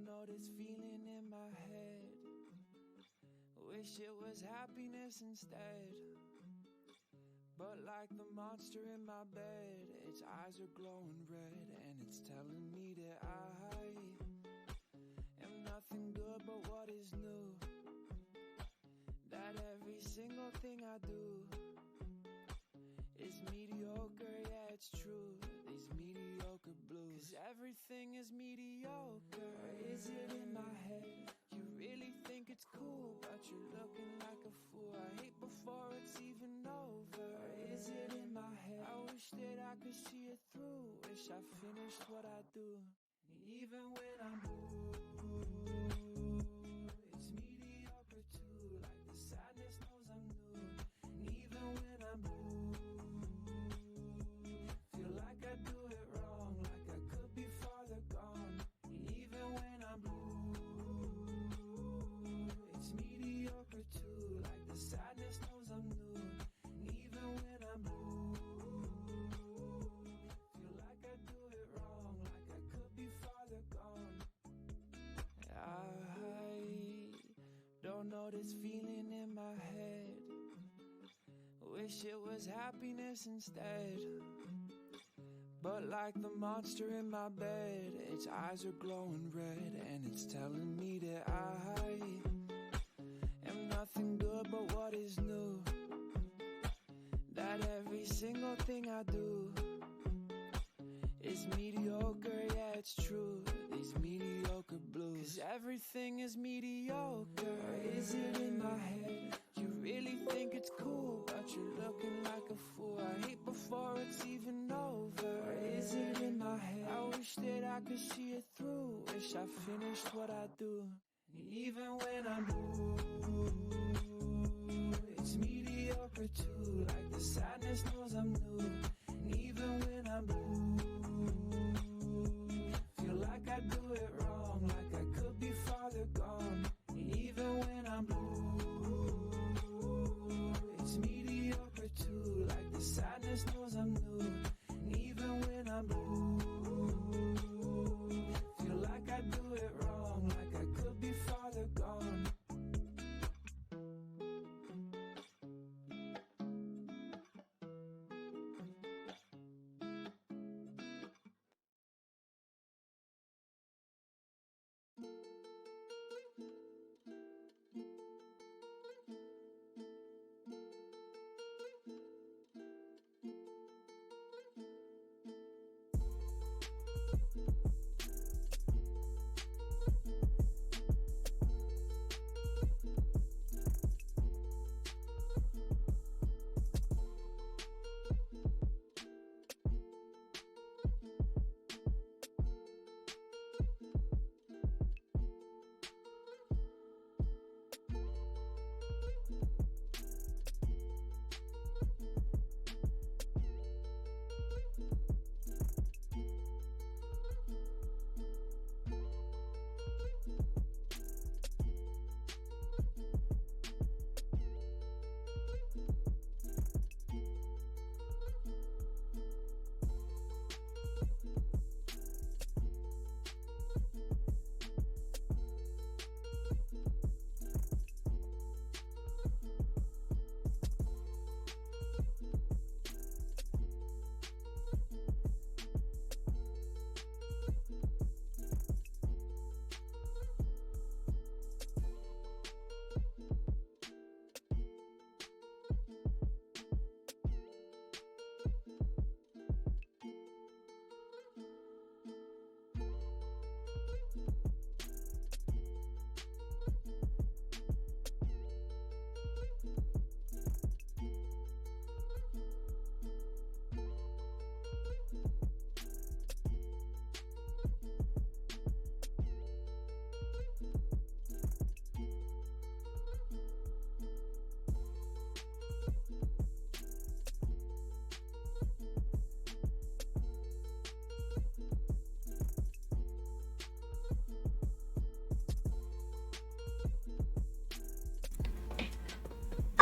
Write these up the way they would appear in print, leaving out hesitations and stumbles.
Don't know this feeling in my head. Wish it was happiness instead. But like the monster in my bed, its eyes are glowing red, and it's telling me that I am nothing good but what is new. That every single thing I do is mediocre, yeah, it's true. These mediocre blues. 'Cause everything is mediocre. Or is it in my head? You really think it's cool, but you're looking like a fool. I hate before it's even over. Or is it in my head? I wish that I could see it through. Wish I finished what I do. Even when I'm blue, it's mediocre too. Like the sadness knows I'm new. And even when I'm blue, feel like I do it wrong, like I could be farther gone. And even when I'm blue, it's mediocre too. Like the sadness knows I'm new. And even when I'm blue, feel like I do it wrong, like I could be farther gone. I don't know this feeling in my head. Wish it was happiness instead. But like the monster in my bed, its eyes are glowing red, and it's telling me that I am nothing good but what is new. That every single thing I do is mediocre, yeah, it's true. These mediocre blues. 'Cause everything is mediocre. Or is it in my head? You really think it's cool, but you're looking like a fool. I hate before it's even over. Or is it in my head? I wish that I could see it through. Wish I finished what I do. And even when I'm blue, it's mediocre too. Like the sadness knows I'm new. And even when I'm blue, feel like I do it wrong, like I could be farther gone. And even when I'm blue, it's mediocre too. Like the sadness knows I'm new. And even when I'm blue, feel like I do it wrong, like I could be farther gone.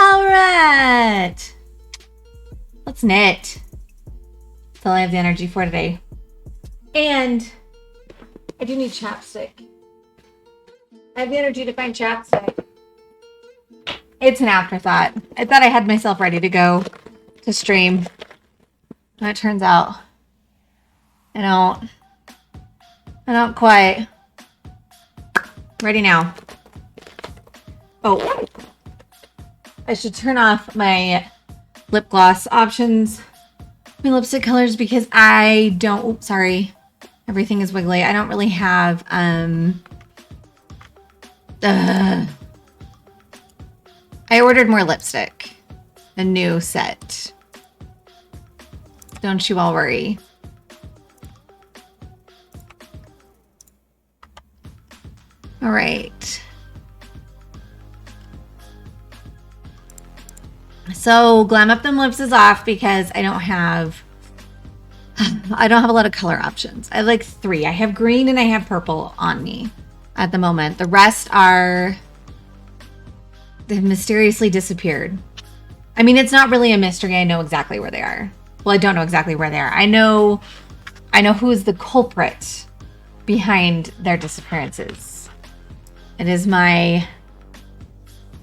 All right. Let's knit. That's all I have the energy for today. And I do need chapstick. I have the energy to find chapstick. It's an afterthought. I thought I had myself ready to go to stream. And it turns out I don't quite. Ready now. Oh, I should turn off my lip gloss options, my lipstick colors, because I don't, oops, sorry. Everything is wiggly. I don't really have, I ordered more lipstick. A new set. Don't you all worry. All right. So Glam Up Them Lips is off because I don't have a lot of color options. I have like 3. I have green and I have purple on me at the moment. The rest they've mysteriously disappeared. I mean, it's not really a mystery. I know exactly where they are. Well, I don't know exactly where they are. I know who is the culprit behind their disappearances. It is my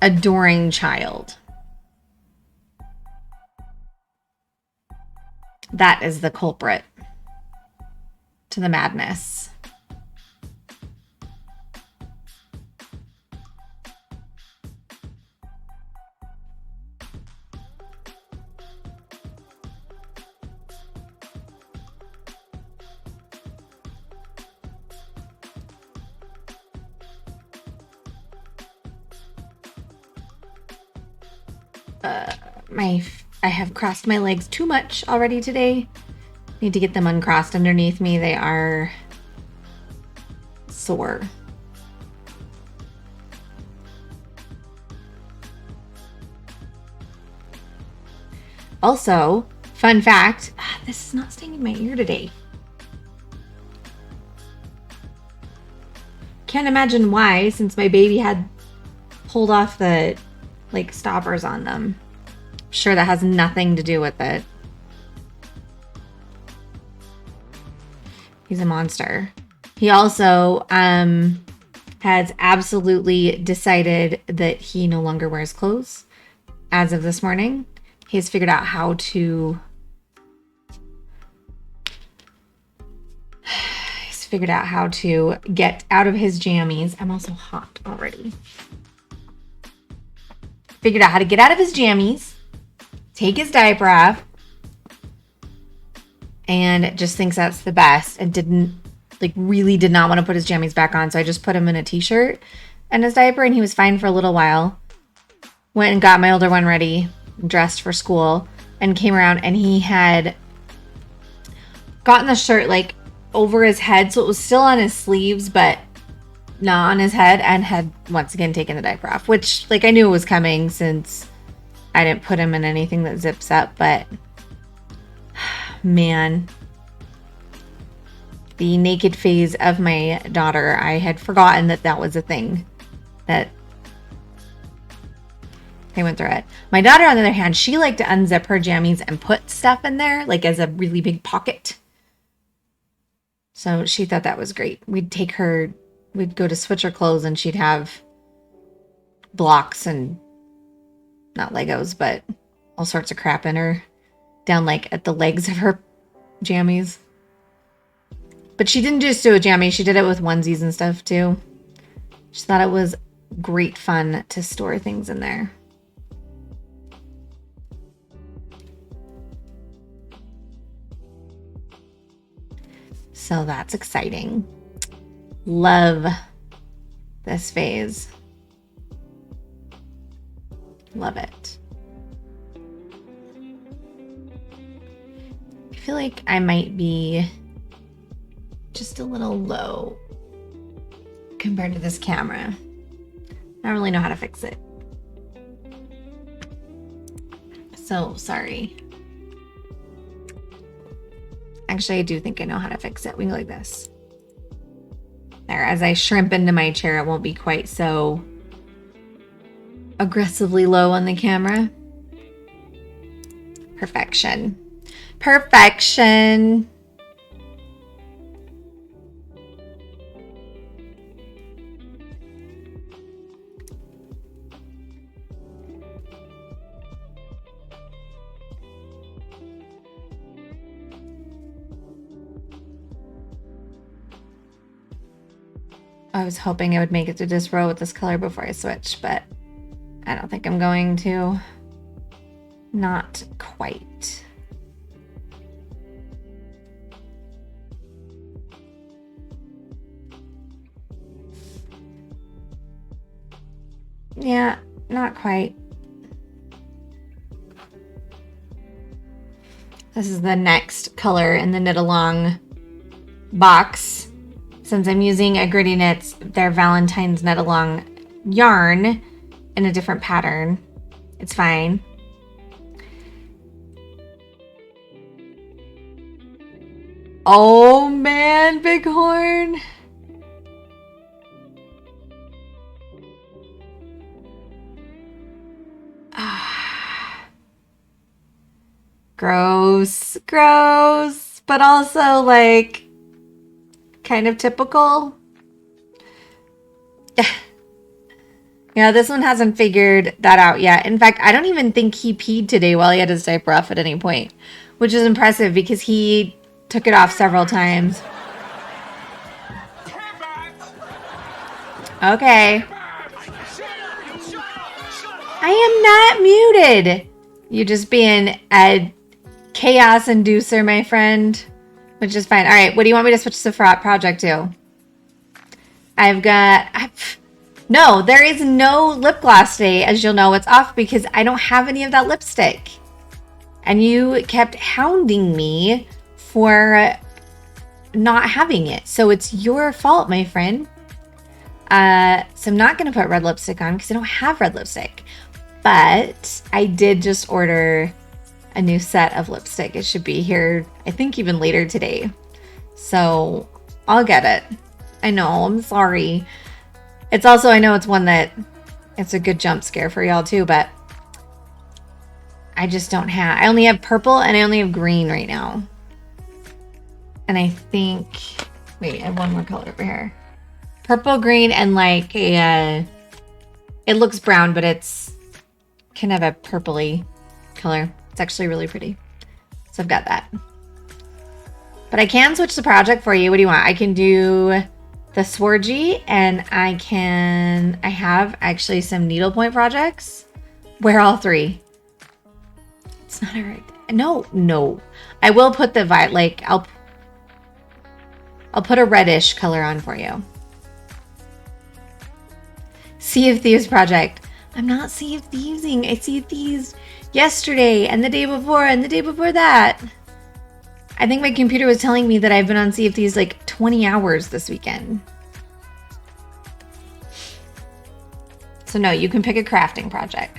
adoring child. That is the culprit to the madness. I have crossed my legs too much already today. Need to get them uncrossed underneath me. They are sore. Also, fun fact, this is not staying in my ear today. Can't imagine why, since my baby had pulled off the stoppers on them. Sure, that has nothing to do with it. He's a monster. He also has absolutely decided that he no longer wears clothes as of this morning. He's figured out how to get out of his jammies. I'm also hot already. Figured out how to get out of his jammies, take his diaper off, and just thinks that's the best, and really did not want to put his jammies back on. So I just put him in a t-shirt and his diaper, and he was fine for a little while. Went and got my older one ready, dressed for school, and came around, and he had gotten the shirt over his head, so it was still on his sleeves, but not on his head, and had once again taken the diaper off, which I knew it was coming since I didn't put him in anything that zips up. But man, the naked phase of my daughter, I had forgotten that was a thing, that I went through it. My daughter, on the other hand, she liked to unzip her jammies and put stuff in there, as a really big pocket. So she thought that was great. We'd go to switch her clothes, and she'd have blocks and not Legos, but all sorts of crap in her down at the legs of her jammies. But she didn't just do a jammy. She did it with onesies and stuff too. She thought it was great fun to store things in there. So that's exciting. Love this phase. Love it. I feel like I might be just a little low compared to this camera. I don't really know how to fix it. So sorry. Actually, I do think I know how to fix it. We can go like this. There, as I shrimp into my chair, it won't be quite so aggressively low on the camera. Perfection. Perfection. I was hoping I would make it to this row with this color before I switch, but I don't think I'm going to. Not quite. Yeah, not quite. This is the next color in the knit along box. Since I'm using a Gritty Knits, their Valentine's knit along yarn in a different pattern, it's fine. Oh man, Bighorn. Gross, gross, but also like kind of typical. Yeah, this one hasn't figured that out yet. In fact, I don't even think he peed today while he had his diaper off at any point, which is impressive because he took it off several times. Okay. I am not muted. You're just being a chaos inducer, my friend, which is fine. All right, what do you want me to switch the project to? No, there is no lip gloss today. As you'll know, it's off because I don't have any of that lipstick. And you kept hounding me for not having it. So it's your fault, my friend. So I'm not going to put red lipstick on because I don't have red lipstick. But I did just order a new set of lipstick. It should be here, I think, even later today. So I'll get it. I know, I'm sorry. It's also, I know it's one that it's a good jump scare for y'all too, but I just don't have, I only have purple and I only have green right now. And I think, wait, I have one more color over here. Purple, green, and like a, it looks brown, but it's kind of a purpley color. It's actually really pretty. So I've got that. But I can switch the project for you. What do you want? I can do the Sworgy, and I have actually some needlepoint projects. Wear all three. It's not alright. No. I will put the like I'll put a reddish color on for you. Sea of Thieves project. I'm not Sea of Thievesing. I Sea of Thieves yesterday and the day before and the day before that. I think my computer was telling me that I've been on Sea of Thieves like 20 hours this weekend. So no, you can pick a crafting project.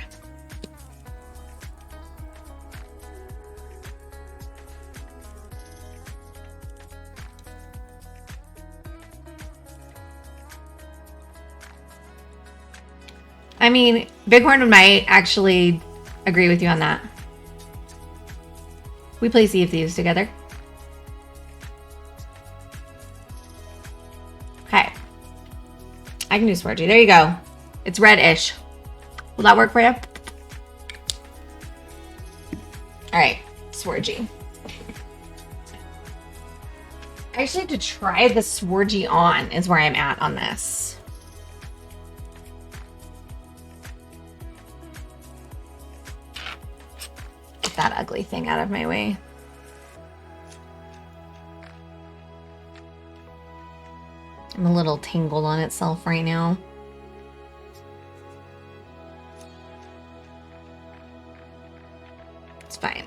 I mean, Bighorn might actually agree with you on that. We play Sea of Thieves together. Okay. I can do Sworgy. There you go. It's reddish. Will that work for you? All right. Sworgy. I actually have to try the Sworgy on is where I'm at on this. Get that ugly thing out of my way. I'm a little tangled on itself right now. It's fine.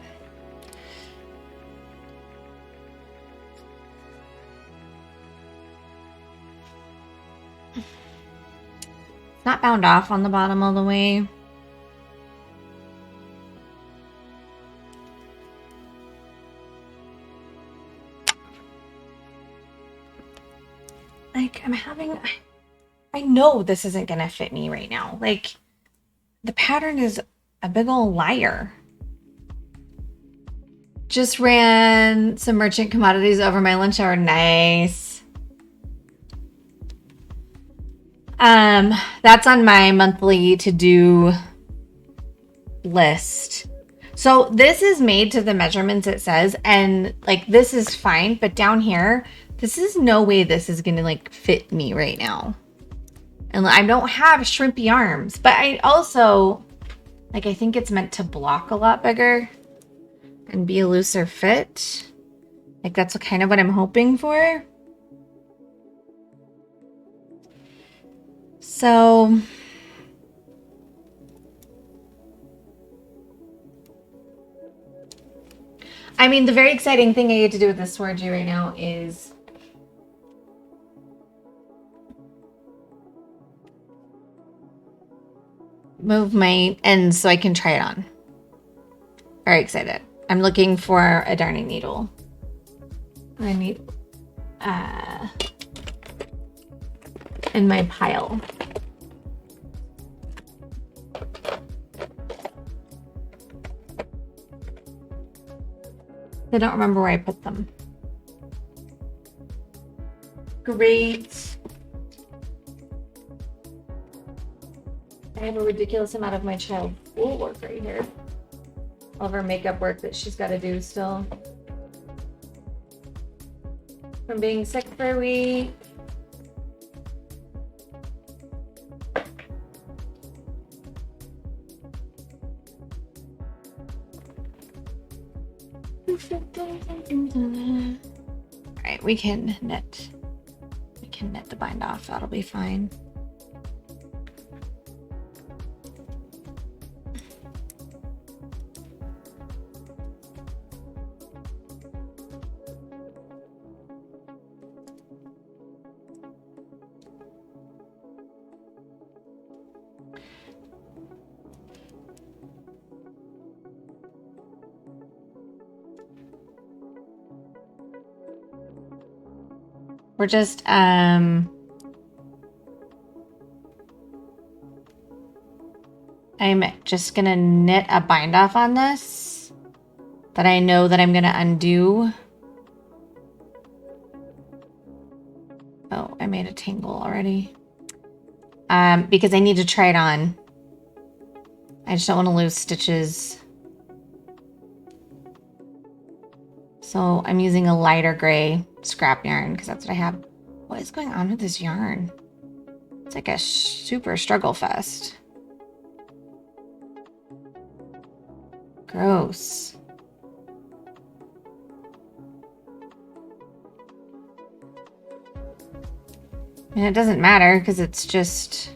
It's not bound off on the bottom all the way. Like, I know this isn't gonna fit me right now. Like, the pattern is a big old liar. Just ran some merchant commodities over my lunch hour. Nice. That's on my monthly to-do list. So this is made to the measurements it says, and like this is fine, but down here, this is no way this is gonna like fit me right now. And I don't have shrimpy arms, but I also, like, I think it's meant to block a lot bigger and be a looser fit. Like, that's kind of what I'm hoping for. So, I mean, the very exciting thing I get to do with this sword right now is move my ends so I can try it on. Very excited. I'm looking for a darning needle. I need in my pile. I don't remember where I put them. Great. I have a ridiculous amount of my child's schoolwork right here. All of her makeup work that she's got to do still. From being sick for a week. Alright, we can knit. We can knit the bind off. That'll be fine. We're just, I'm just gonna knit a bind off on this that I know that I'm gonna undo. Oh, I made a tangle already. Because I need to try it on. I just don't want to lose stitches. So I'm using a lighter gray scrap yarn because that's what I have. What is going on with this yarn? It's like a super struggle fest. Gross. And it doesn't matter because it's just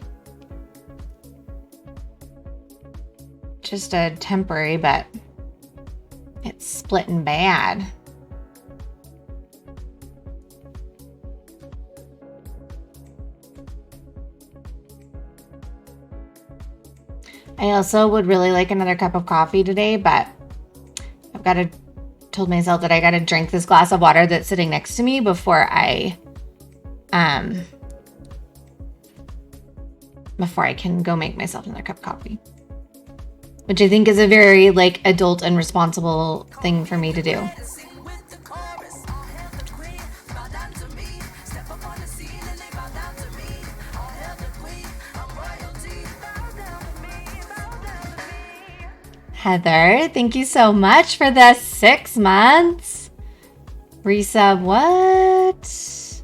a temporary, but it's splitting bad. I also would really like another cup of coffee today, but told myself that I got to drink this glass of water that's sitting next to me before I can go make myself another cup of coffee. Which I think is a very, like, adult and responsible thing for me to do. Heather, thank you so much for the 6 months. Resub, what?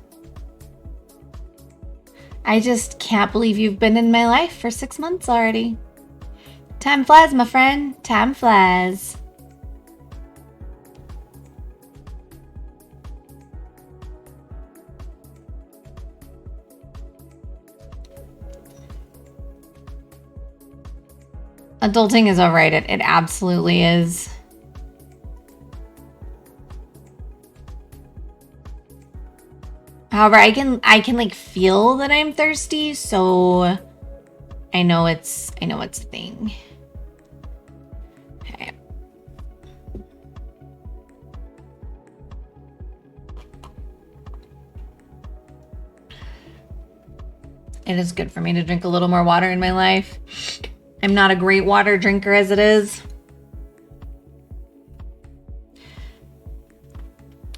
I just can't believe you've been in my life for 6 months already. Time flies, my friend. Time flies. Adulting is alright. It absolutely is. However, I can like feel that I'm thirsty, so I know it's a thing. Okay. It is good for me to drink a little more water in my life. I'm not a great water drinker as it is.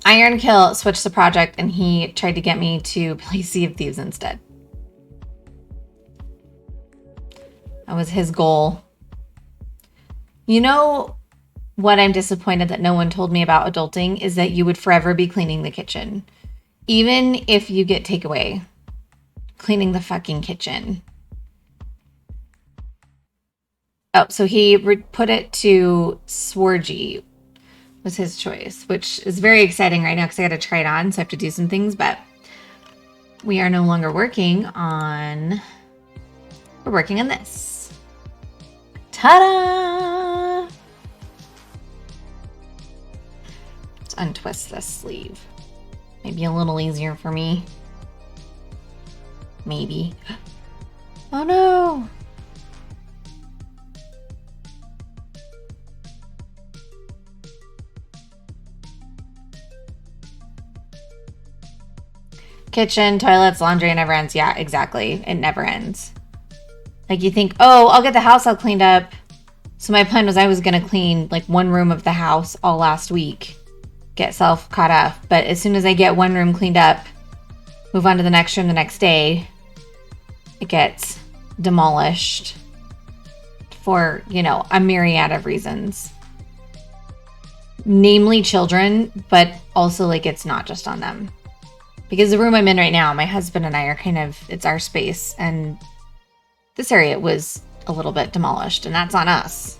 Iron Kill switched the project and he tried to get me to play Sea of Thieves instead. That was his goal. You know what I'm disappointed that no one told me about adulting is that you would forever be cleaning the kitchen. Even if you get takeaway. cleaning the fucking kitchen. Oh, so he put it to Swargy was his choice, which is very exciting right now because I got to try it on, so I have to do some things, but we are no longer working on... We're working on this. Ta-da! Let's untwist this sleeve. Maybe a little easier for me. Maybe. Oh no! Kitchen, toilets, laundry, it never ends. Yeah, exactly. It never ends. Like you think, oh, I'll get the house all cleaned up. So my plan was I was going to clean like one room of the house all last week. Get self caught up. But as soon as I get one room cleaned up, move on to the next room the next day, it gets demolished for, you know, a myriad of reasons. Namely children, but also like it's not just on them. Because the room I'm in right now, my husband and I are kind of, it's our space. And this area was a little bit demolished, and that's on us.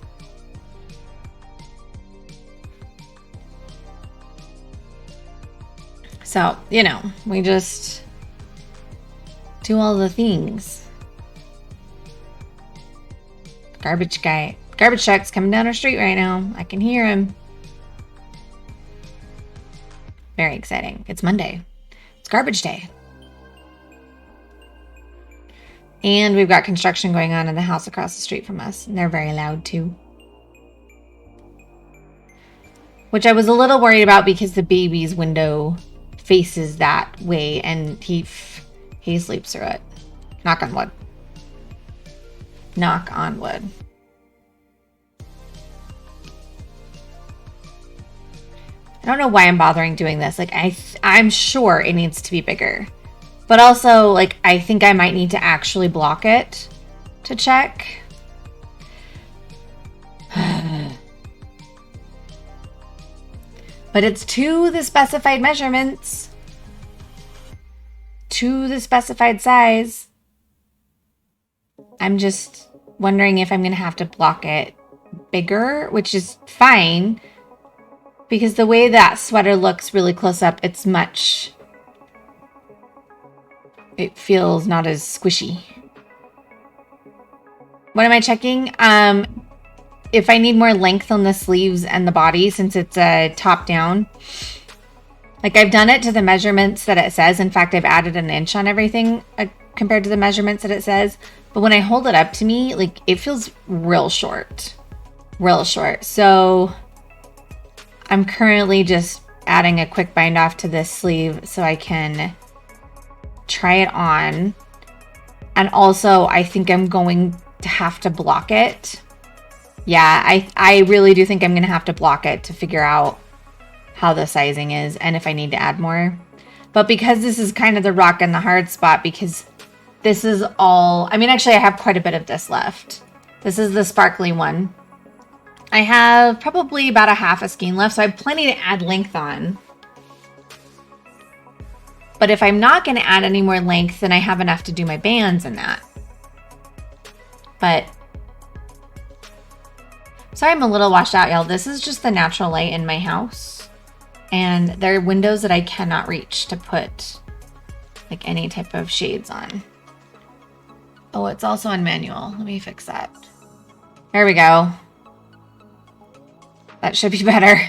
So, you know, we just do all the things. Garbage truck's coming down our street right now. I can hear him. Very exciting. It's Monday. It's garbage day. And we've got construction going on in the house across the street from us. And they're very loud too. Which I was a little worried about because the baby's window faces that way. And he sleeps through it. Knock on wood. Knock on wood. I don't know why I'm bothering doing this. Like, I'm sure it needs to be bigger. But also, like, I think I might need to actually block it to check. But it's to the specified measurements. To the specified size. I'm just wondering if I'm going to have to block it bigger, which is fine. Because the way that sweater looks really close up, it feels not as squishy. What am I checking? If I need more length on the sleeves and the body, since it's a top down. Like I've done it to the measurements that it says. In fact, I've added an inch on everything compared to the measurements that it says. But when I hold it up to me, like it feels real short. Real short. So I'm currently just adding a quick bind off to this sleeve so I can try it on. And also, I think I'm going to have to block it. Yeah, I really do think I'm going to have to block it to figure out how the sizing is and if I need to add more. But because this is kind of the rock and the hard spot, because this is all... I mean, actually, I have quite a bit of this left. This is the sparkly one. I have probably about a half a skein left, so I have plenty to add length on. But if I'm not going to add any more length, then I have enough to do my bands in that. But, sorry I'm a little washed out, y'all. This is just the natural light in my house. And there are windows that I cannot reach to put like any type of shades on. Oh, it's also on manual. Let me fix that. There we go. That should be better.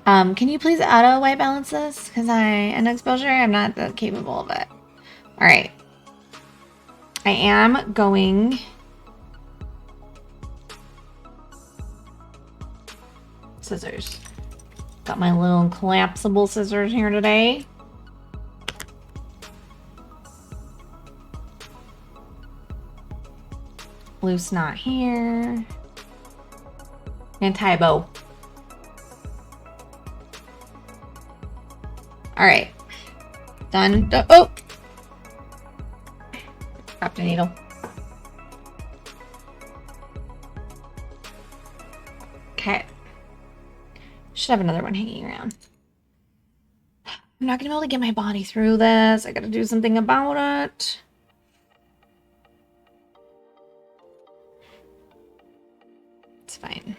Can you please auto white balance this? Because an exposure, I'm not that capable of it. All right. I am going... Scissors. Got my little collapsible scissors here today. Loose knot here. And tie a bow. All right. Done. Oh! Dropped a needle. Okay. Should have another one hanging around. I'm not gonna be able to get my body through this. I gotta do something about it. It's fine.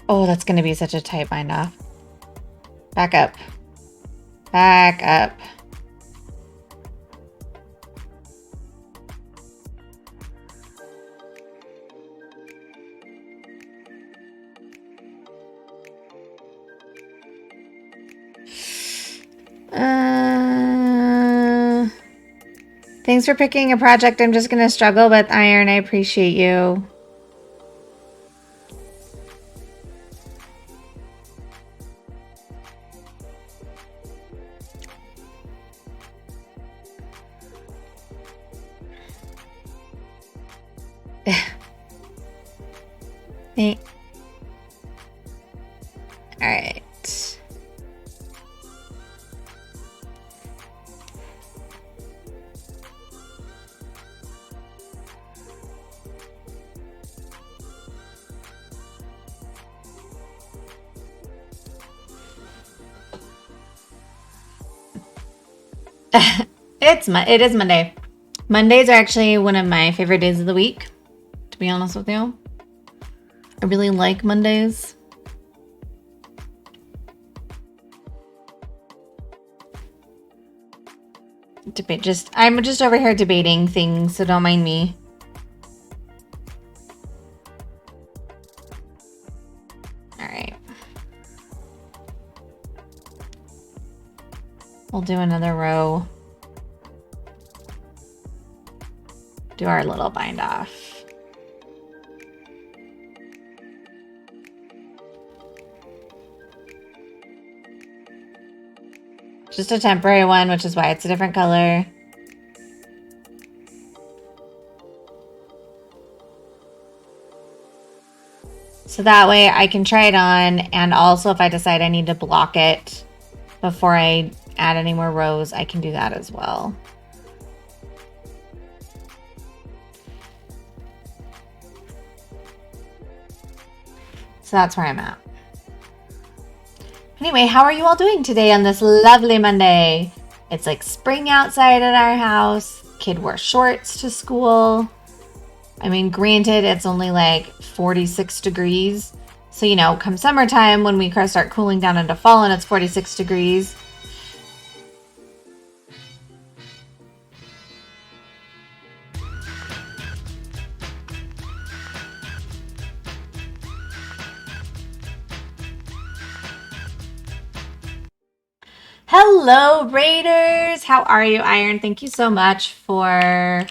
Oh, that's going to be such a tight bind off. Back up. Back up. Thanks for picking a project I'm just going to struggle with, Iron. I appreciate you. Hey. All right. It is Monday. Mondays are actually one of my favorite days of the week, to be honest with you. I really like Mondays. I'm just over here debating things, so don't mind me. All right. We'll do another row. Do our little bind off. Just a temporary one, which is why it's a different color. So that way I can try it on, and also if I decide I need to block it before I add any more rows, I can do that as well. So that's where I'm at. Anyway, how are you all doing today on this lovely Monday? It's like spring outside at our house. Kid wore shorts to school. I mean, granted, it's only like 46 degrees. So, you know, come summertime when we start cooling down into fall and it's 46 degrees. Hello, Raiders. How are you, Iron? Thank you so much for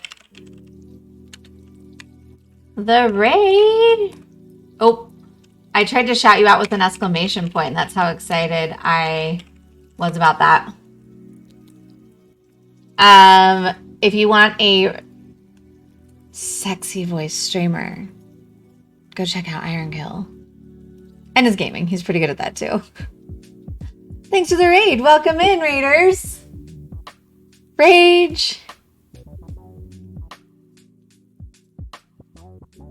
the raid. Oh, I tried to shout you out with an exclamation point. That's how excited I was about that. If you want a sexy voice streamer, go check out Iron Kill. And his gaming. He's pretty good at that too. Thanks for the raid. Welcome in, Raiders. Rage.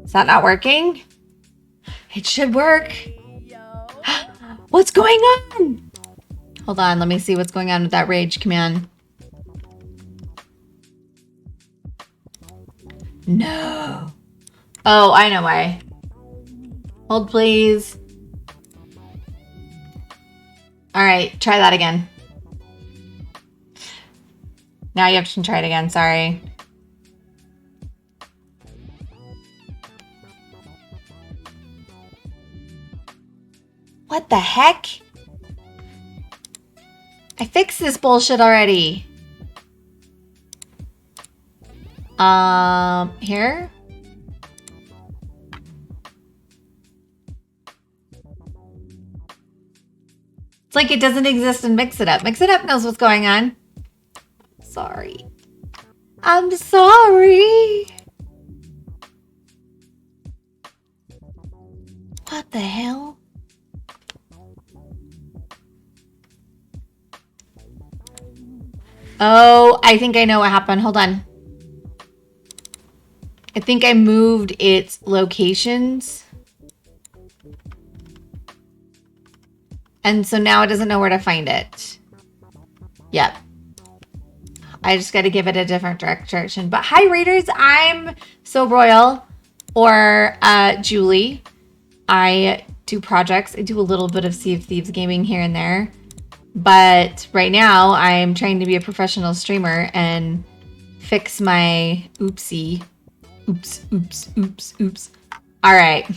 Is that not working? It should work. What's going on? Hold on. Let me see what's going on with that rage command. No. Oh, I know why. Hold, please. All right, try that again. Now you have to try it again, sorry. What the heck? I fixed this bullshit already. Here? It's like it doesn't exist in Mix It Up. Mix It Up knows what's going on. Sorry. I'm sorry. What the hell? Oh, I think I know what happened. Hold on. I think I moved its locations. And so now it doesn't know where to find it. Yep. I just got to give it a different direction. But hi, Raiders. I'm So Royal or Julie. I do projects. I do a little bit of Sea of Thieves gaming here and there. But right now, I'm trying to be a professional streamer and fix my oopsie. Oops. All right.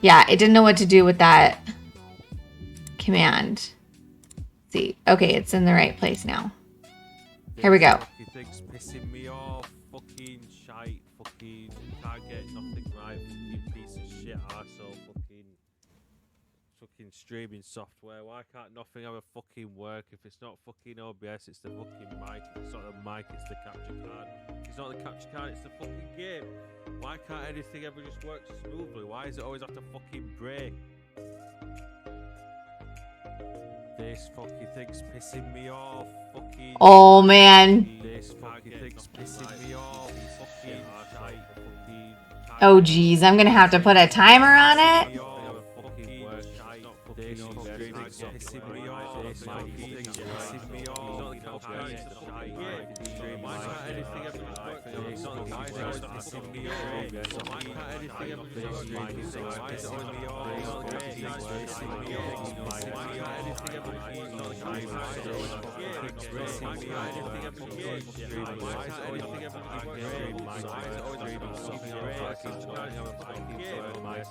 Yeah, it didn't know what to do with that command. Let's see. Okay, it's in the right place now. Here we go. Things pissing me off. Fucking shite. Fucking can't get nothing right. Fucking piece of shit arsehole. Fucking streaming software. Why can't nothing ever fucking work? If it's not fucking OBS, it's the fucking mic. If it's not the mic, it's the capture card. If it's not the capture card, it's the fucking game. Why can't anything ever just work smoothly? Why does it always have to fucking break? This fucking thing's pissing me off. Fucking. Oh man. This fucking thing's pissing me off. Fucking shite. Fucking. Oh geez, I'm gonna have to put a timer on it.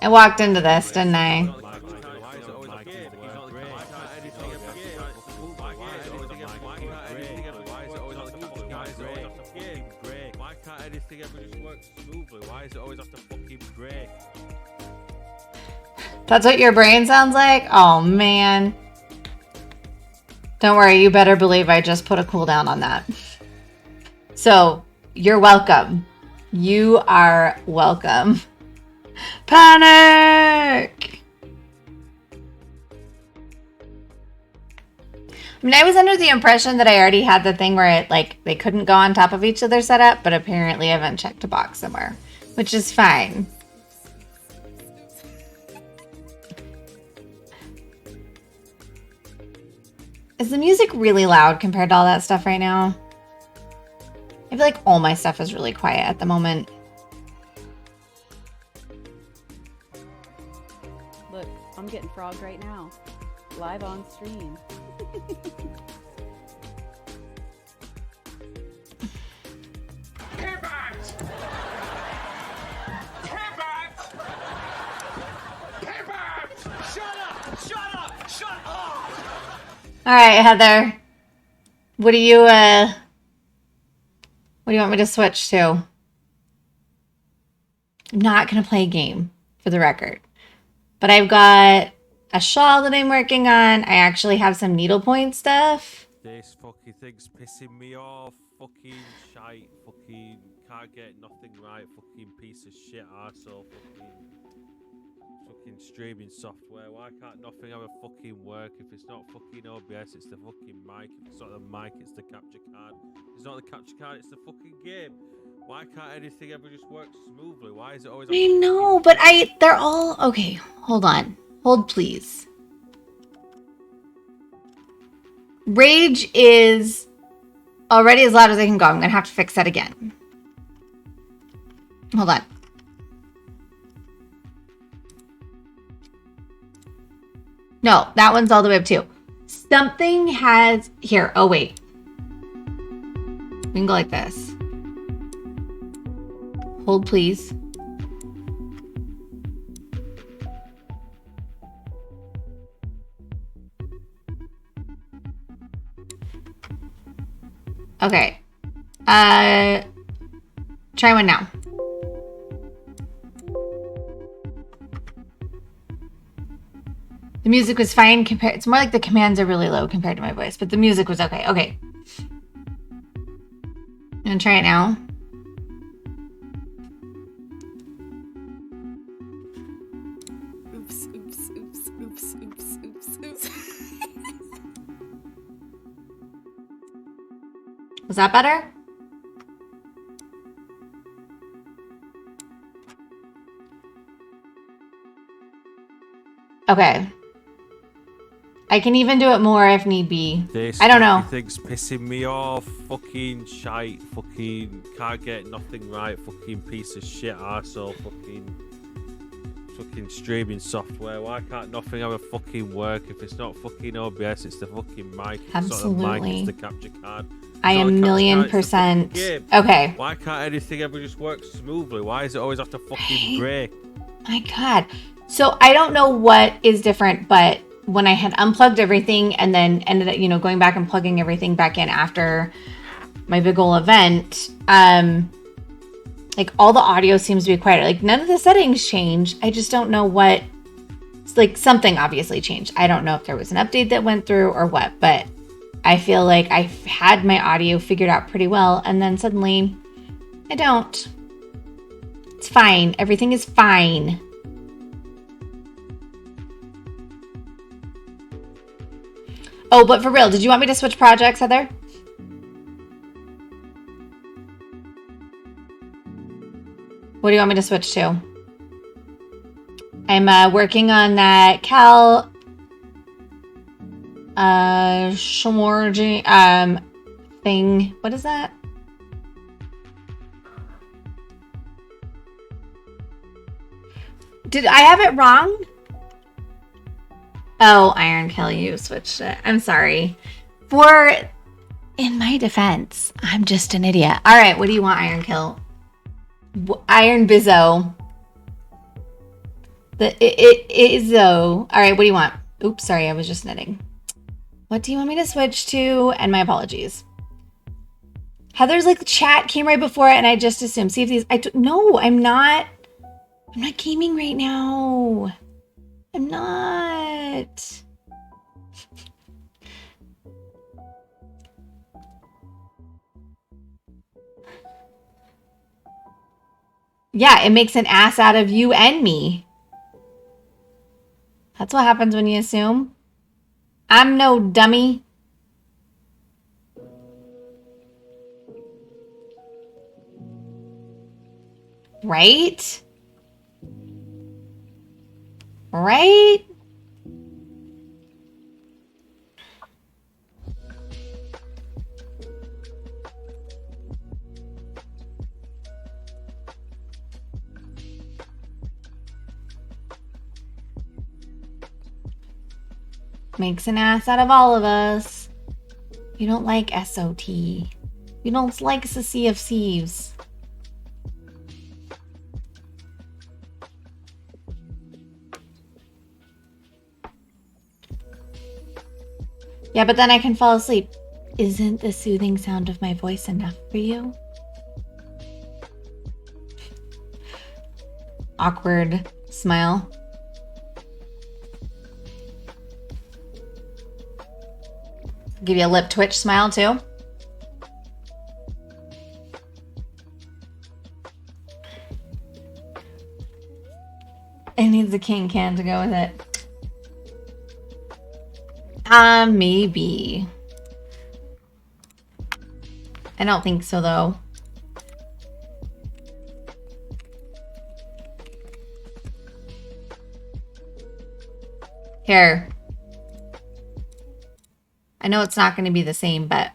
I walked into this, didn't I? Why can't anything ever just work smoothly? Why does it always have to fucking break? That's what your brain sounds like? Oh man. Don't worry, you better believe I just put a cooldown on that. So, you're welcome. You are welcome. Panic! I mean, I was under the impression that I already had the thing where it, like, they couldn't go on top of each other's setup, but apparently I haven't checked a box somewhere, which is fine. Is the music really loud compared to all that stuff right now? I feel like all my stuff is really quiet at the moment. Look, I'm getting frogged right now. Live on stream. All right, Heather. What do you want me to switch to? I'm not going to play a game, for the record. But I've got a shawl that I'm working on. I actually have some needlepoint stuff. This fucking thing's pissing me off. Fucking shite. Fucking can't get nothing right. Fucking piece of shit arsehole. Fucking streaming software. Why can't nothing ever fucking work? If it's not fucking OBS, it's the fucking mic. If it's not the mic, it's the capture card. If it's not the capture card, it's the fucking game. Why can't anything ever just work smoothly? Why is it always... I know, but they're all... Okay, hold on. Hold, please. Rage is already as loud as I can go. I'm going to have to fix that again. Hold on. No, that one's all the way up too. Something has... Here, oh wait. We can go like this. Hold, please. Okay. Try one now. The music was fine compared. It's more like the commands are really low compared to my voice, but the music was okay. Okay. I'm gonna try it now. Oops, oops, oops, oops, oops, oops, oops. Was that better? Okay. I can even do it more if need be. This I don't know. Everything's pissing me off. Fucking shite. Fucking can't get nothing right. Fucking piece of shit arsehole. Fucking streaming software. Why can't nothing ever fucking work? If it's not fucking OBS, it's the fucking mic. It's Absolutely. not the mic, it's the capture card. I It's not am the capture card, it's the fucking $1,000,000%. game. Okay. Why can't anything ever just work smoothly? Why does it always have to fucking break? My God. So I don't know what is different, but when I had unplugged everything and then ended up, going back and plugging everything back in after my big ol' event, like all the audio seems to be quiet. Like none of the settings changed. I just don't know what. It's like something obviously changed. I don't know if there was an update that went through or what, but I feel like I had my audio figured out pretty well, and then suddenly I don't. It's fine. Everything is fine. Oh, but for real, did you want me to switch projects, Heather? What do you want me to switch to? I'm working on that Cal Shmorgy thing. What is that? Did I have it wrong? Oh, Iron Kill, you switched it. I'm sorry. In my defense, I'm just an idiot. All right, what do you want, Iron Kill? Iron Bizzo. Izzo. All right, what do you want? Oops, sorry, I was just knitting. What do you want me to switch to? And my apologies. Heather's like the chat came right before it, and I just assumed. See if these. No, I'm not. I'm not gaming right now. I'm not. Yeah, it makes an ass out of you and me. That's what happens when you assume. I'm no dummy. Right? Right? Makes an ass out of all of us. You don't like SOT. You don't like the Sea of Thieves. Yeah, but then I can fall asleep. Isn't the soothing sound of my voice enough for you? Awkward smile. Give you a lip twitch smile too. It needs a king can to go with it. Maybe. I don't think so though. Here. I know it's not going to be the same, but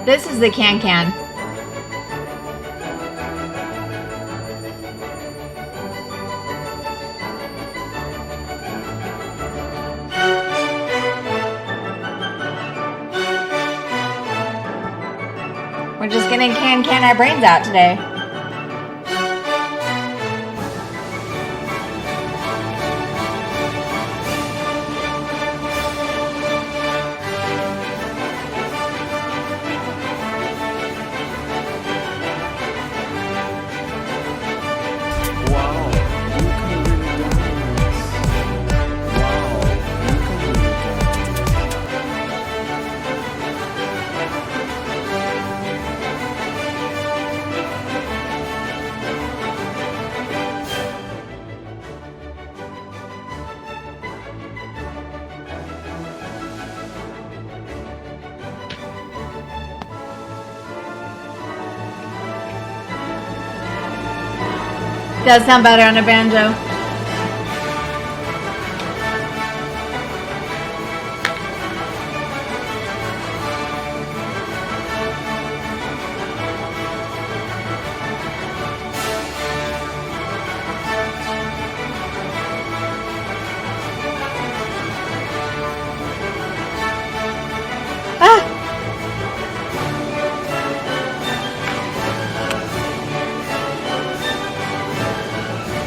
this is the can. We're just gonna can our brains out today. Does sound better on a banjo.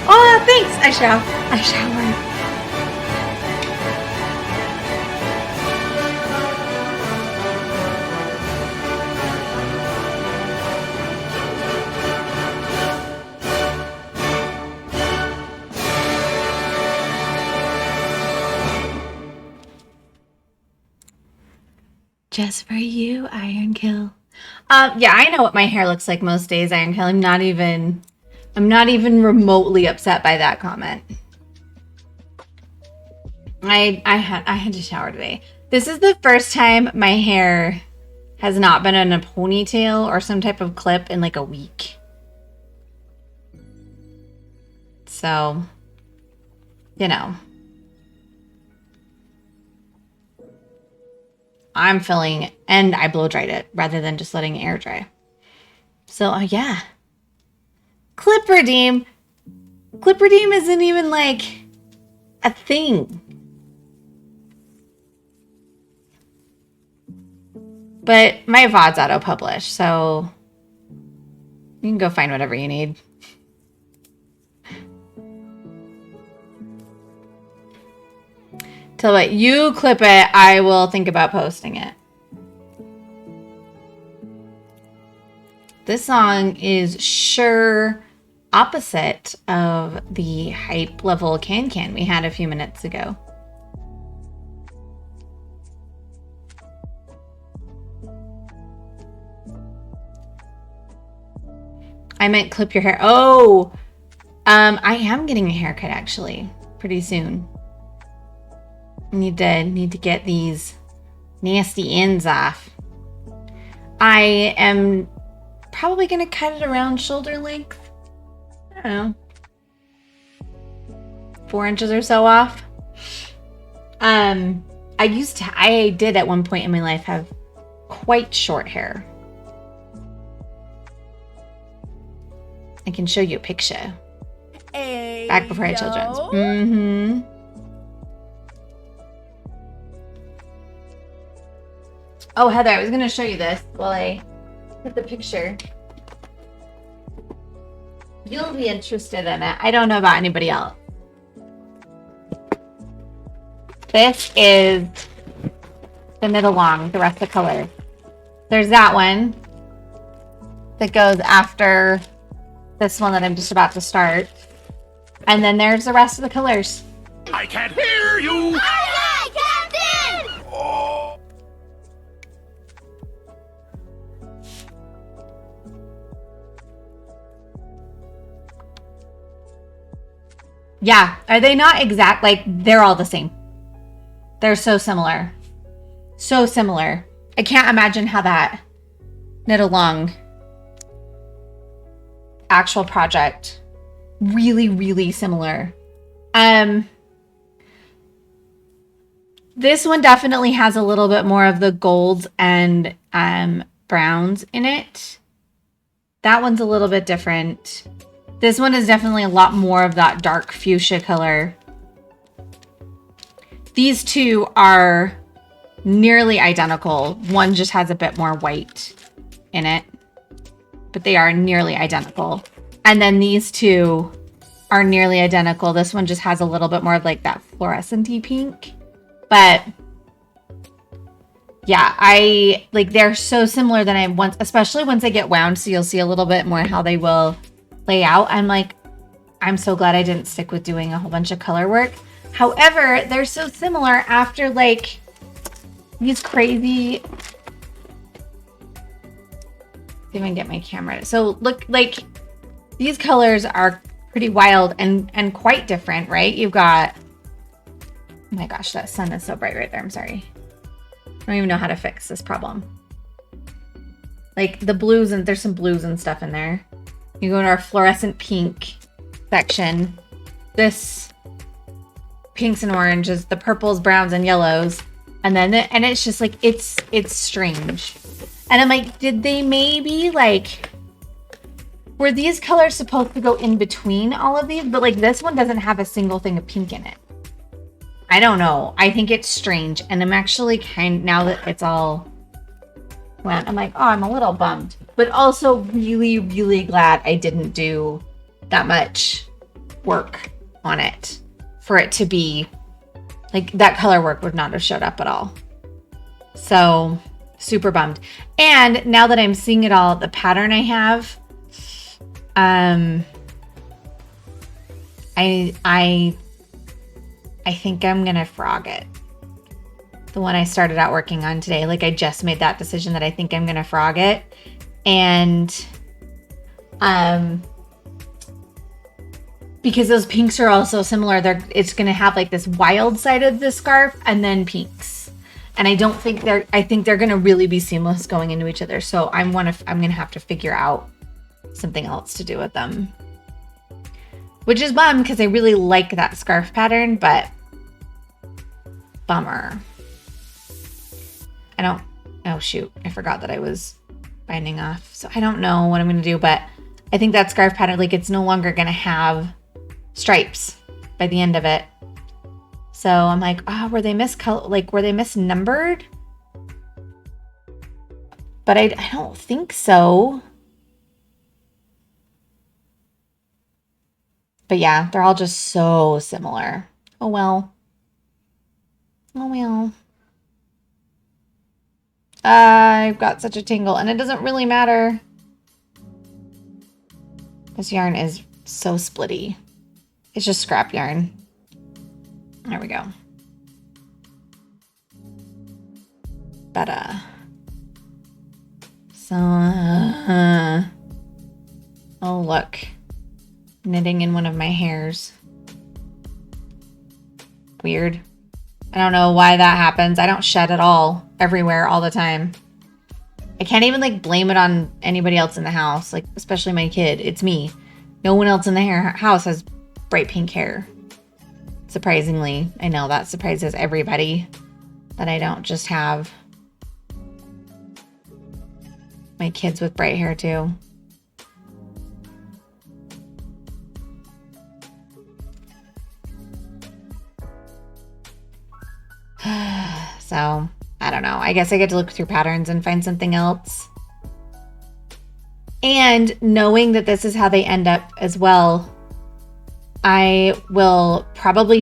Oh, thanks. I shall. Just for you, Iron Kill. Yeah, I know what my hair looks like most days, Iron Kill. I'm not even remotely upset by that comment. I had to shower today. This is the first time my hair has not been in a ponytail or some type of clip in like a week. So, you know. I'm filling, and I blow dried it rather than just letting it air dry. So, yeah. Clip redeem. Clip redeem isn't even like a thing. But my VOD's auto-published, so you can go find whatever you need. Till what you clip it, I will think about posting it. This song is sure opposite of the hype level can we had a few minutes ago. I meant clip your hair. Oh, I am getting a haircut actually pretty soon. Need to get these nasty ends off. I am probably gonna cut it around shoulder length. I don't know, 4 inches or so off. I did at one point in my life have quite short hair. I can show you a picture. Hey, Back before I had children's. Mm-hmm. Oh, Heather, I was going to show you this while I put the picture. You'll be interested in it. I don't know about anybody else. This is the knit along, the rest of the color. There's that one that goes after this one that I'm just about to start. And then there's the rest of the colors. I can't hear you! Aye, aye, Captain! Oh. Yeah, are they not exact? Like, they're all the same. They're so similar. So similar. I can't imagine how that knit along actual project really, really similar. This one definitely has a little bit more of the golds and browns in it. That one's a little bit different. This one is definitely a lot more of that dark fuchsia color. These two are nearly identical. One just has a bit more white in it, but they are nearly identical. And then these two are nearly identical. This one just has a little bit more of like that fluorescent-y pink. But yeah, they're so similar that especially once they get wound, so you'll see a little bit more how they will lay out. I'm so glad I didn't stick with doing a whole bunch of color work. However, they're so similar after like these crazy, see if I can get my camera. So look, like these colors are pretty wild and quite different, right? You've got, oh my gosh, that sun is so bright right there. I'm sorry. I don't even know how to fix this problem. Like the blues, and there's some blues and stuff in there. You go to our fluorescent pink, section. This pinks and oranges, the purples, browns, and yellows. And then, and it's just like, it's strange. And I'm like, did they maybe like, were these colors supposed to go in between all of these? But like this one doesn't have a single thing of pink in it. I don't know. I think it's strange. And I'm actually now that it's all went, I'm like, oh, I'm a little bummed. But also really, really glad I didn't do that much work on it for it to be, like that color work would not have showed up at all. So super bummed. And now that I'm seeing it all, the pattern I have, I think I'm gonna frog it. The one I started out working on today. Like I just made that decision that I think I'm gonna frog it. And because those pinks are also similar, it's gonna have like this wild side of the scarf and then pinks. And I think they're gonna really be seamless going into each other. So I'm gonna have to figure out something else to do with them. Which is bummed because I really like that scarf pattern, but bummer. Oh shoot, I forgot that I was binding off. So I don't know what I'm gonna do, but I think that scarf pattern, like it's no longer gonna have stripes by the end of it. So I'm like, oh, were they misnumbered? But I don't think so. But yeah, they're all just so similar. Oh well. Oh well. I've got such a tingle, and it doesn't really matter. This yarn is so splitty. It's just scrap yarn. There we go. But, oh, look. Knitting in one of my hairs. Weird. I don't know why that happens. I don't shed at all, everywhere, all the time. I can't even like blame it on anybody else in the house, like especially my kid. It's me. No one else in the house has bright pink hair. Surprisingly, I know that surprises everybody that I don't just have my kids with bright hair too. So, I don't know. I guess I get to look through patterns and find something else. And knowing that this is how they end up as well, I will probably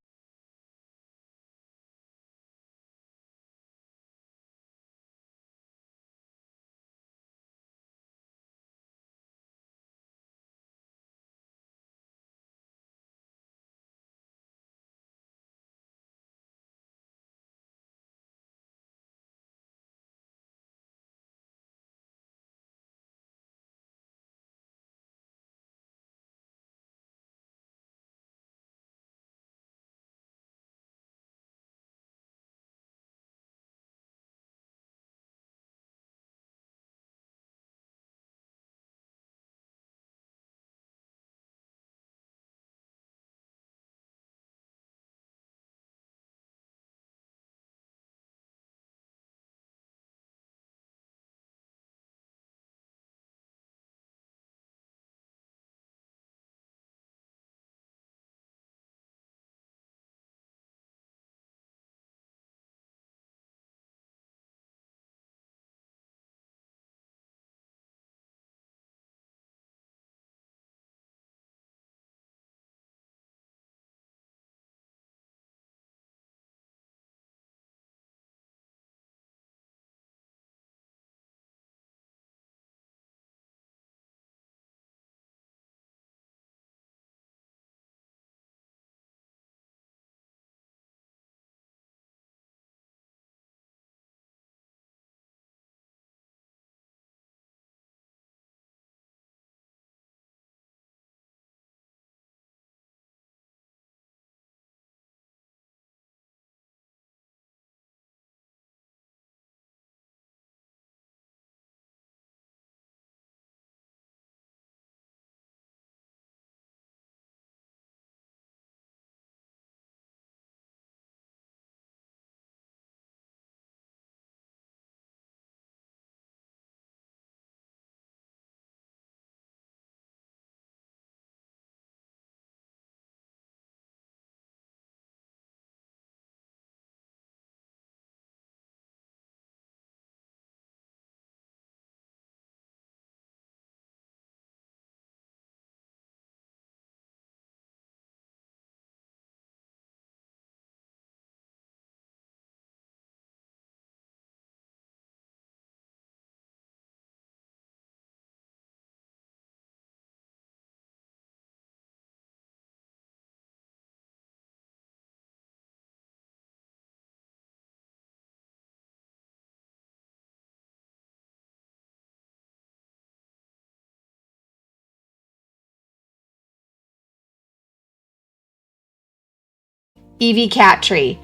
Eevee cat tree.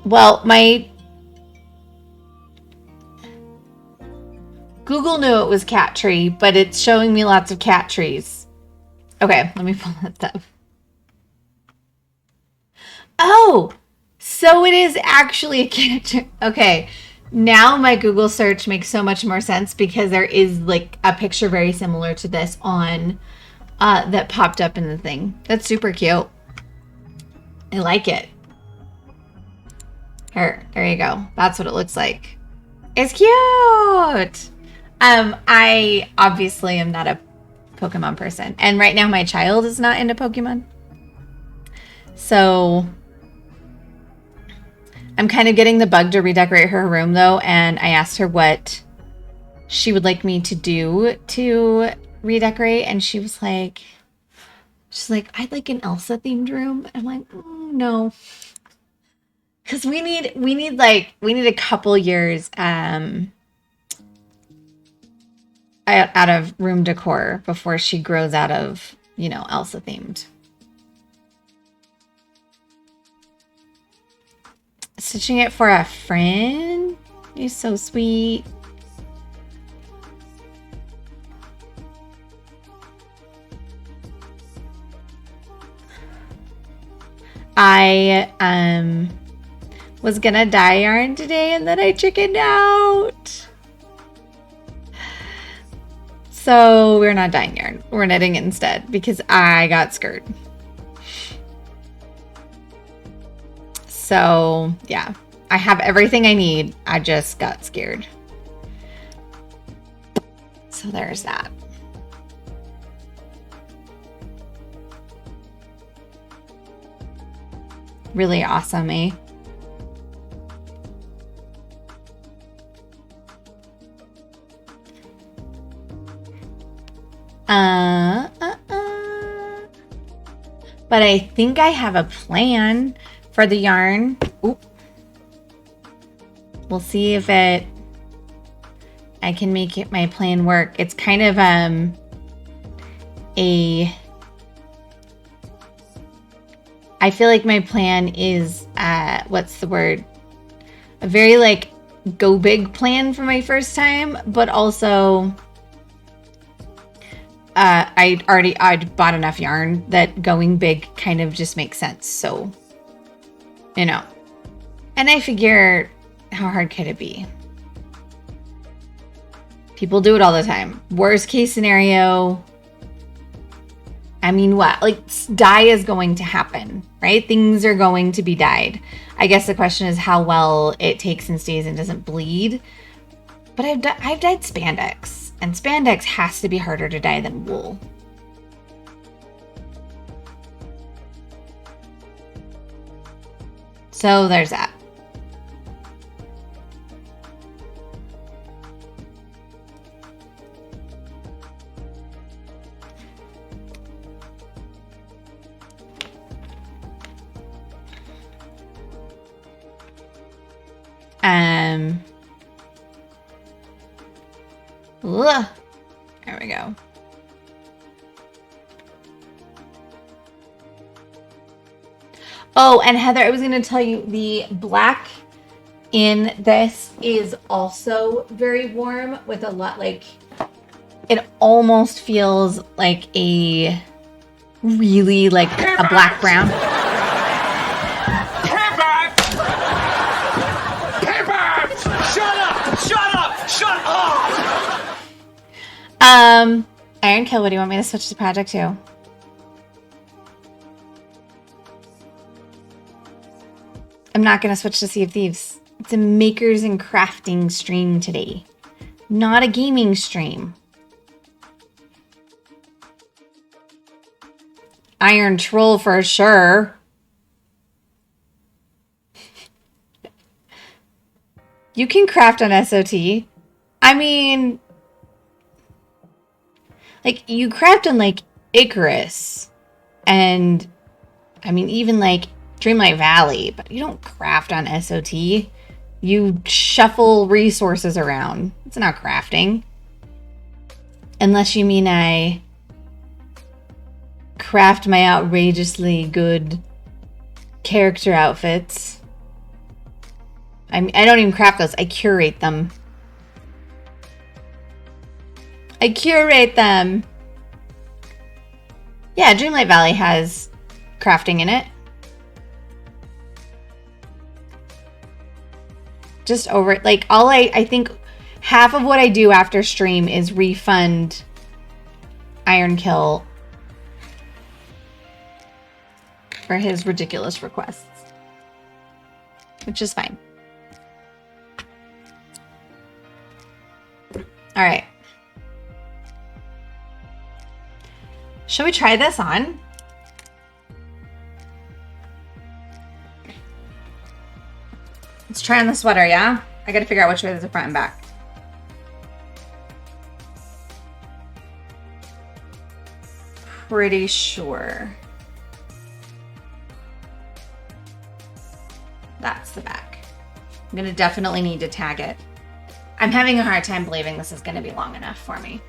Well, my Google knew it was cat tree, but it's showing me lots of cat trees. Okay, let me pull that up. Oh, so it is actually a cat tree. Okay, now my Google search makes so much more sense because there is like a picture very similar to this on that popped up in the thing. That's super cute. I like it. Here, there you go. That's what it looks like. It's cute. I obviously am not a Pokemon person, and right now my child is not into Pokemon. So I'm kind of getting the bug to redecorate her room though, and I asked her what she would like me to do to redecorate, and she's like, I'd like an Elsa themed room. I'm like, no. Because we need a couple years out of room decor before she grows out of, Elsa themed. Stitching it for a friend? You're so sweet. I was gonna dye yarn today and then I chickened out. So we're not dyeing yarn. We're knitting it instead because I got scared. So yeah, I have everything I need. I just got scared. So there's that. Really awesome, eh? But I think I have a plan for the yarn. Oop. We'll see if I can make it my plan work. It's kind of I feel like my plan is what's the word? A very like go big plan for my first time, but also I'd bought enough yarn that going big kind of just makes sense. So, and I figure, how hard could it be? People do it all the time. Worst case scenario, I mean, what? Like, dye is going to happen, right? Things are going to be dyed. I guess the question is how well it takes and stays and doesn't bleed. But I've dyed spandex. And spandex has to be harder to dye than wool. So there's that. There we go. Oh, and Heather, I was going to tell you the black in this is also very warm with a lot, like, it almost feels like a really like a black brown. Iron Kill, what do you want me to switch the project to? I'm not going to switch to Sea of Thieves. It's a makers and crafting stream today, not a gaming stream. Iron Troll for sure. You can craft on SOT. I mean, like, you craft on, like, Icarus. And, I mean, even, like, Dreamlight Valley. But you don't craft on SOT. You shuffle resources around. It's not crafting. Unless you mean I craft my outrageously good character outfits. I don't even craft those. I curate them. I curate them. Yeah, Dreamlight Valley has crafting in it. Just over, like, all I think half of what I do after stream is refund Ironkill for his ridiculous requests, which is fine. All right. Shall we try this on? Let's try on the sweater, yeah? I gotta figure out which way is the front and back. Pretty sure. That's the back. I'm gonna definitely need to tag it. I'm having a hard time believing this is gonna be long enough for me.